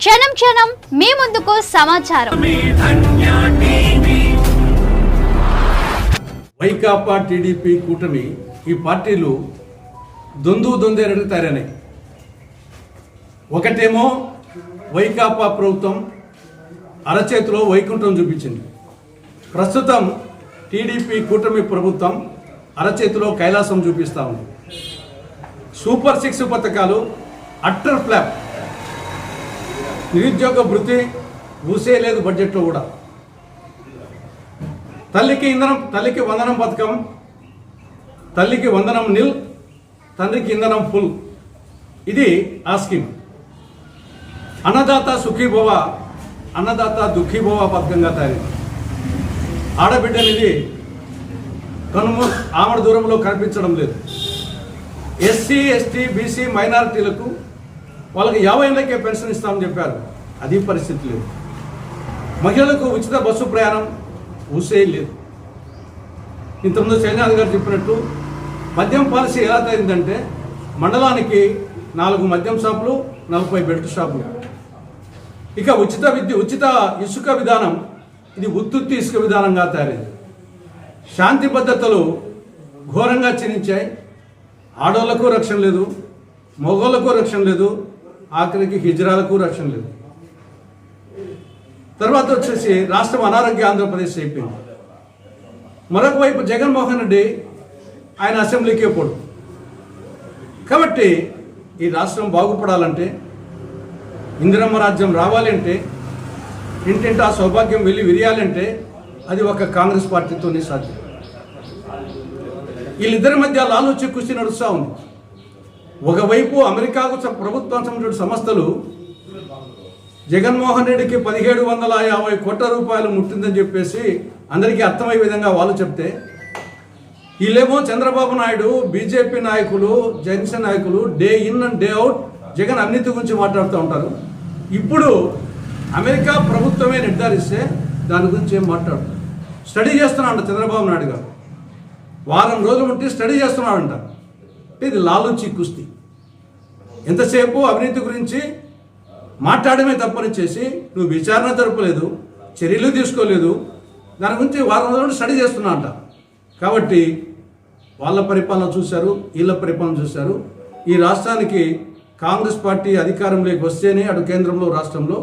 క్షణం క్షణం మీ ముందుకు సమాచారం. వైకాపా టీడీపీ కూటమి ఈ పార్టీలు దొందేరని తయారైనాయి. ఒకటేమో వైకాపా ప్రభుత్వం అరచేతిలో వైకుంఠం చూపించింది. ప్రస్తుతం టీడీపీ కూటమి ప్రభుత్వం అరచేతిలో కైలాసం చూపిస్తూ ఉంది. సూపర్ 6 పథకాలు అట్టర్ ఫ్లాప్. నిరుద్యోగ భృతి ఊసే లేదు బడ్జెట్లో కూడా. తల్లికి వందనం పథకం, తల్లికి వందనం నిల్, తండ్రికి ఇంధనం ఫుల్. ఇది ఆ స్కీమ్. అన్నదాత సుఖీభవ, అన్నదాత దుఃఖీభవ పథకంగా తయారైంది. ఆడబిడ్డనిది ఆమడ దూరంలో కనిపించడం లేదు. ఎస్సీ ఎస్టీ బీసీ మైనారిటీలకు వాళ్ళకి 50 ఏళ్ళకే పెన్షన్ ఇస్తామని చెప్పారు. అది పరిస్థితి లేదు. మహిళలకు ఉచిత బస్సు ప్రయాణం ఊసే లేదు. ఇంతకుముందు చైనాథ్ గారు చెప్పినట్టు మద్యం పాలసీ ఎలా తయారైందంటే మండలానికి 4 మద్యం షాపులు, 40 బెల్ట్ షాపులు. ఇక ఉచిత ఇసుక విధానం ఇది ఉత్తుత్తి ఇసుక విధానంగా తయారైంది. శాంతి భద్రతలు ఘోరంగా క్షీణించాయి. ఆడోళ్లకు రక్షణ లేదు, మగోళ్లకు రక్షణ లేదు, ఆఖరికి హిజ్రాలకు రక్షణ లేదు. తర్వాత వచ్చేసి రాష్ట్రం అనారోగ్య ఆంధ్రప్రదేశ్ అయిపోయింది. మరొక వైపు జగన్మోహన్ రెడ్డి ఆయన అసెంబ్లీకే పోడు. కాబట్టి ఈ రాష్ట్రం బాగుపడాలంటే, ఇందిరమ్మ రాజ్యం రావాలి అంటే, ఇంటింటా సౌభాగ్యం వెళ్ళి విరియాలంటే అది ఒక కాంగ్రెస్ పార్టీతోనే సాధ్యం. వీళ్ళిద్దరి మధ్య లాలూచి కుస్తీ నడుస్తూ ఉంది. ఒకవైపు అమెరికాకు ప్రభుత్వం సంబంధించిన సంస్థలు జగన్మోహన్ రెడ్డికి 1750 కోట్ల రూపాయలు ముట్టిందని చెప్పేసి అందరికీ అర్థమయ్యే విధంగా వాళ్ళు చెప్తే, వీళ్ళేమో చంద్రబాబు నాయుడు, బీజేపీ నాయకులు, జనసేన నాయకులు day in and day out Jagan అవినీతి గురించి మాట్లాడుతూ ఉంటారు. ఇప్పుడు అమెరికా ప్రభుత్వమే నిర్ధారిస్తే దాని గురించి ఏం మాట్లాడుతారు? స్టడీ చేస్తున్నాడంట చంద్రబాబు నాయుడు గారు. వారం రోజులు ఉంటే స్టడీ చేస్తున్నాడంట. ఇది లాలూచి కుస్తీ. ఎంతసేపు అవినీతి గురించి మాట్లాడమే తప్పని చేసి నువ్వు విచారణ జరపలేదు, చర్యలు తీసుకోలేదు, దాని గురించి వారం రోజులు స్టడీ చేస్తున్నా అంట. కాబట్టి వాళ్ళ పరిపాలన చూశారు, వీళ్ళ పరిపాలన చూశారు. ఈ రాష్ట్రానికి కాంగ్రెస్ పార్టీ అధికారంలోకి వస్తేనే అటు కేంద్రంలో రాష్ట్రంలో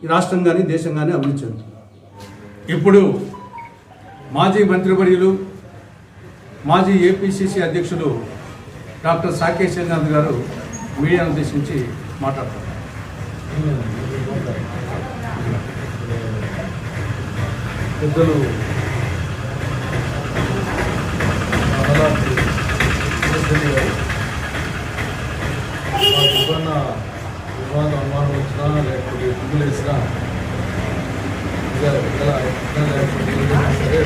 ఈ రాష్ట్రం కానీ దేశం కానీ అభివృద్ధి చెందుతుంది. ఇప్పుడు మాజీ మంత్రివర్యులు, మాజీ ఏపీసీసీ అధ్యక్షులు డాక్టర్ సాకేత్ చంద్రనాథ్ గారు మీడియాను ఉద్దేశించి మాట్లాడతారు. పెద్దలు ఏమన్నా వివాదం అనుమానం వచ్చినా లేకపోతే గుడ్లు వేసినా సరే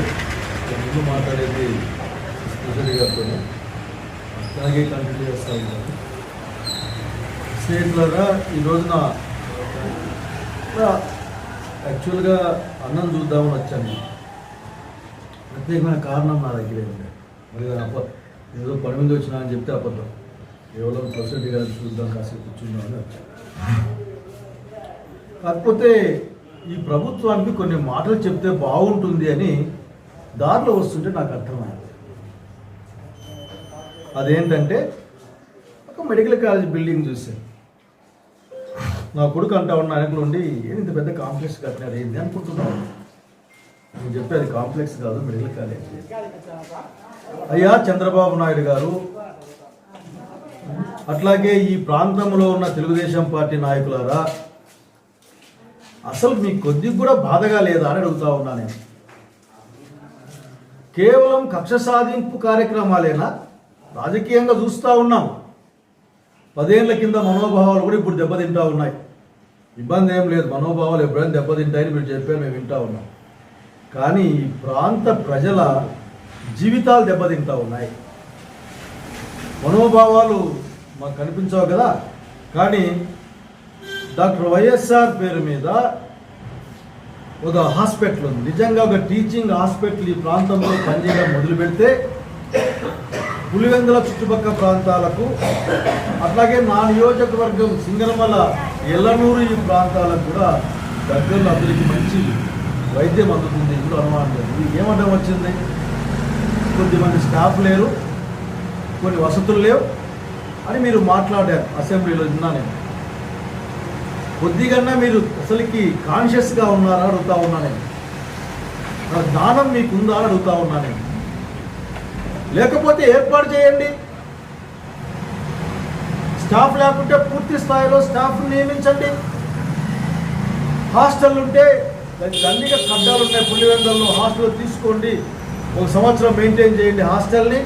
ముందు మాట్లాడేది స్పెషల్ గారితో అలాగే కంటిన్యూ చేస్తూ ఉంటాను. స్నేహితులారా, ఈ రోజున యాక్చువల్గా అన్నం చూద్దామని వచ్చాను. ప్రత్యేకమైన కారణం నా దగ్గరే ఉంది. మరి ఏదో పని మీద వచ్చినా అని చెప్తే అబద్ధం. కేవలం ప్రెసిడెంట్ గారిని చూద్దాం, కాసేపు కూర్చుందామని వచ్చాను. కాకపోతే ఈ ప్రభుత్వానికి కొన్ని మాటలు చెప్తే బాగుంటుంది అని దారిలో వస్తుంటే నాకు అర్థమైంది. అదేంటంటే ఒక మెడికల్ కాలేజ్ బిల్డింగ్ చూశాను. నా కొడుకు అంటా ఉన్న వెనకలు ఉండి ఇంత పెద్ద కాంప్లెక్స్ కట్టినారు ఏంటి అనుకుంటున్నాను. నేను చెప్పేది కాంప్లెక్స్ కాదు, మెడికల్ కాలేజ్. అయ్యా చంద్రబాబు నాయుడు గారు, అట్లాగే ఈ ప్రాంతంలో ఉన్న తెలుగుదేశం పార్టీ నాయకులారా, అసలు మీకు కొద్దిగా కూడా బాధగా లేదా అని అడుగుతా ఉన్నా నేను. కేవలం కక్ష సాధింపు కార్యక్రమాలేనా? రాజకీయంగా చూస్తూ ఉన్నాం. 10 ఏళ్ల కింద మనోభావాలు కూడా ఇప్పుడు దెబ్బతింటా ఉన్నాయి. ఇబ్బంది ఏం లేదు, మనోభావాలు ఎప్పుడైనా దెబ్బతింటాయని మీరు చెప్పారు, మేము వింటా ఉన్నాం. కానీ ఈ ప్రాంత ప్రజల జీవితాలు దెబ్బతింటా ఉన్నాయి. మనోభావాలు మాకు కనిపించవు కదా. కానీ డాక్టర్ వైఎస్ఆర్ పేరు మీద ఒక హాస్పిటల్ ఉంది. నిజంగా ఒక టీచింగ్ హాస్పిటల్ ఈ ప్రాంతంలో పనిచేయడం మొదలు పెడితే పులివెందుల చుట్టుపక్కల ప్రాంతాలకు, అట్లాగే నా నియోజకవర్గం సింగనమల, ఎల్లనూరు ఈ ప్రాంతాలకు కూడా దగ్గరలో అందరికీ మంచి వైద్యం అందుతుంది. ఇప్పుడు అనుమానం లేదు. ఇది ఏమడ్డం వచ్చింది? కొద్దిమంది స్టాఫ్ లేరు, కొన్ని వసతులు లేవు అని మీరు మాట్లాడారు అసెంబ్లీలో. విన్నా నేను. కొద్దిగా మీరు అసలుకి కాన్షియస్గా ఉన్నారా అడుగుతా ఉన్నా నేను. ఆ జ్ఞానం మీకుందా అని అడుగుతా ఉన్నా నేను. లేకపోతే ఏర్పాటు చేయండి. స్టాఫ్ లేకుంటే పూర్తి స్థాయిలో స్టాఫ్ నియమించండి. హాస్టల్ ఉంటే దండిగా కడ్డాలు ఉన్నాయి పులివెందులలో, హాస్టల్ తీసుకోండి. 1 సంవత్సరం మెయింటైన్ చేయండి హాస్టల్ని.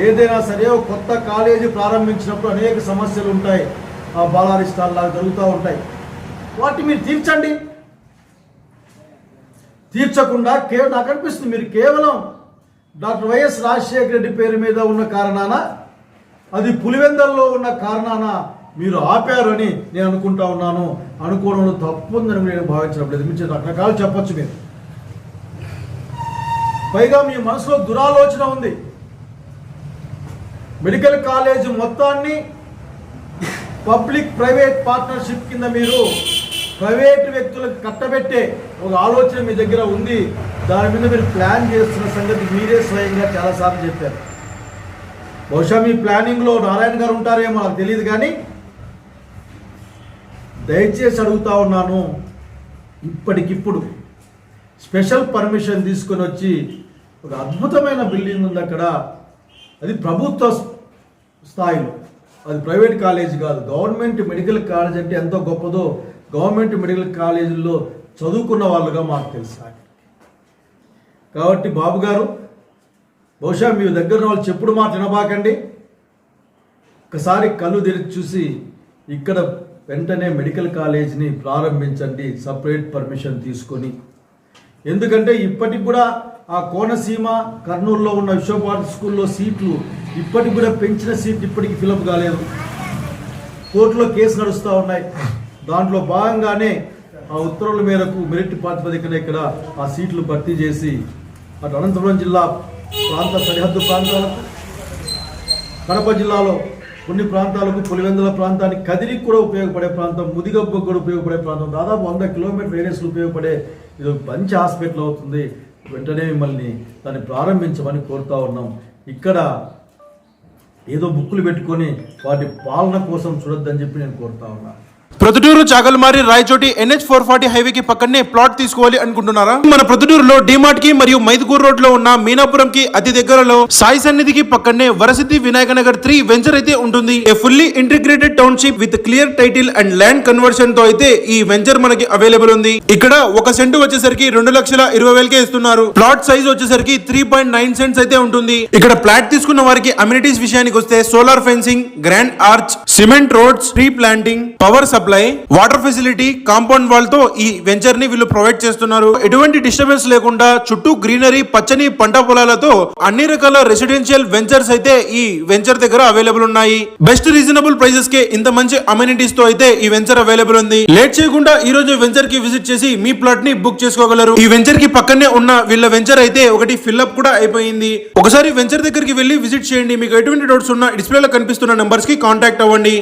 ఏదైనా సరే ఒక కొత్త కాలేజీ ప్రారంభించినప్పుడు అనేక సమస్యలు ఉంటాయి, ఆ బాలారిష్టాలు లాగా జరుగుతూ ఉంటాయి. వాటిని మీరు తీర్చండి. తీర్చకుండా నాకు అనిపిస్తుంది మీరు కేవలం డాక్టర్ వైఎస్ రాజశేఖర రెడ్డి పేరు మీద ఉన్న కారణాన, అది పులివెందులలో ఉన్న కారణాన మీరు ఆపారు అని నేను అనుకుంటా ఉన్నాను. అనుకోవడంలో తప్పు ఉందని నేను భావించట్లేదు. మీరు రకరకాలు చెప్పచ్చు మీరు. పైగా మీ మనసులో దురాలోచన ఉంది. మెడికల్ కాలేజ్ మొత్తాన్ని పబ్లిక్ ప్రైవేట్ పార్ట్నర్షిప్ కింద మీరు ప్రైవేట్ వ్యక్తులకు కట్టబెట్టే ఒక ఆలోచన మీ దగ్గర ఉంది. దాని మీద మీరు ప్లాన్ చేస్తున్న సంగతి మీరే స్వయంగా చాలాసార్లు చెప్పారు. బహుశా మీ ప్లానింగ్లో నారాయణ గారు ఉంటారేమో నాకు తెలియదు, కానీ దయచేసి అడుగుతా ఉన్నాను, ఇప్పటికిప్పుడు స్పెషల్ పర్మిషన్ తీసుకొని వచ్చి ఒక అద్భుతమైన బిల్డింగ్ ఉంది అక్కడ. అది ప్రభుత్వ స్థాయిలో, అది ప్రైవేట్ కాలేజ్ కాదు. గవర్నమెంట్ మెడికల్ కాలేజ్ అంటే ఎంతో గొప్పదో గవర్నమెంట్ మెడికల్ కాలేజీల్లో చదువుకున్న వాళ్ళుగా మాకు తెలుసు. కాబట్టి బాబు గారు, బహుశా మీ దగ్గర వాళ్ళు చెప్పుడు మాట వినబాకండి. ఒకసారి కళ్ళు తెరిచి చూసి ఇక్కడ వెంటనే మెడికల్ కాలేజీని ప్రారంభించండి, సపరేట్ పర్మిషన్ తీసుకొని. ఎందుకంటే ఇప్పటికి కూడా ఆ కోనసీమ, కర్నూలులో ఉన్న విశ్వభారతి స్కూల్లో సీట్లు ఇప్పటికి కూడా పెంచిన సీట్లు ఇప్పటికి ఫిలప్ కాలేదు. కోర్టులో కేసు నడుస్తూ ఉన్నాయి. దాంట్లో భాగంగానే ఆ ఉత్తర్వుల మేరకు మెరిట్ ప్రాతిపదికన ఇక్కడ ఆ సీట్లు భర్తీ చేసి అటు అనంతపురం జిల్లా ప్రాంత సరిహద్దు ప్రాంతాలకు, కడప జిల్లాలో కొన్ని ప్రాంతాలకు, పులివెందుల ప్రాంతానికి, కదిరికి కూడా ఉపయోగపడే ప్రాంతం, ముదిగబ్బకు కూడా ఉపయోగపడే ప్రాంతం, దాదాపు 100 కిలోమీటర్ రేడియస్లో ఉపయోగపడే ఇది మంచి హాస్పిటల్ అవుతుంది. వెంటనే మిమ్మల్ని దాన్ని ప్రారంభించమని కోరుతా ఉన్నాం. ఇక్కడ ఏదో బుక్కులు పెట్టుకొని వాటి పాలన కోసం చూడొద్దని చెప్పి నేను కోరుతా ఉన్నాను. ప్రొద్దుటూరు చాగల్మారి రాయచోటి NH440 హైవే కి పక్కనే ప్లాట్ తీసుకోవాలి అనుకుంటున్నారా? మన ప్రొద్దుటూరులో డిమార్ట్ కి మరియు మైదుకూరు రోడ్ లో ఉన్న మీనాపురం కి అతి దగ్గరలో సాయి సన్నిధికి పక్కనే వరసిద్ధి వినాయక నగర్ 3 వెంచర్ అయితే ఉంటుంది. ఏ fully integrated township with clear title and land conversion తో అయితే ఈ వెంచర్ మనకి అవైలబుల్ ఉంది. ఇక్కడ 1 సెంటు వచ్చేసరికి 2,20,000కే ఇస్తున్నారు. ప్లాట్ సైజ్ వచ్చేసరికి 3.9 సెంట్స్ అయితే ఉంటుంది. ఇక్కడ ప్లాట్ తీసుకున్న వారికి అమ్యూనిటీస్ విషయానికి వస్తే solar fencing, grand arch, cement roads, tree planting, power supply, water facility, compound wall తో ఈ వెంచర్ ని వీళ్ళు ప్రొవైడ్ చేస్తున్నారు. ఎటువంటి డిస్టర్బెన్స్ లేకుండా చుట్టూ గ్రీనరీ, పచ్చని పంట పొలాలతో అన్ని రకాల రెసిడెన్షియల్ వెంచర్స్ అయితే ఈ వెంచర్ దగ్గర అవైలబుల్ ఉన్నాయి. బెస్ట్ రీజనబుల్ ప్రైజెస్ కే ఇంత మంచి అమ్యూనిటీస్ తో అయితే ఈ వెంచర్ అవైలబుల్ ఉంది. లేట్ చేయకుండా ఈ రోజు వెంచర్ కి విజిట్ చేసి మీ ప్లాట్ ని బుక్ చేసుకోగలరు. ఈ వెంచర్ కి పక్కనే ఉన్న వీళ్ళ వెంచర్ అయితే ఒకటి ఫిల్అప్ కూడా అయిపోయింది. ఒకసారి వెంచర్ దగ్గరికి వెళ్ళి విజిట్ చేయండి. మీకు ఎటువంటి డౌట్స్ ఉన్నా డిస్ప్లేలో కనిపిస్తున్న నంబర్స్ కి కాంటాక్ట్ అవ్వండి.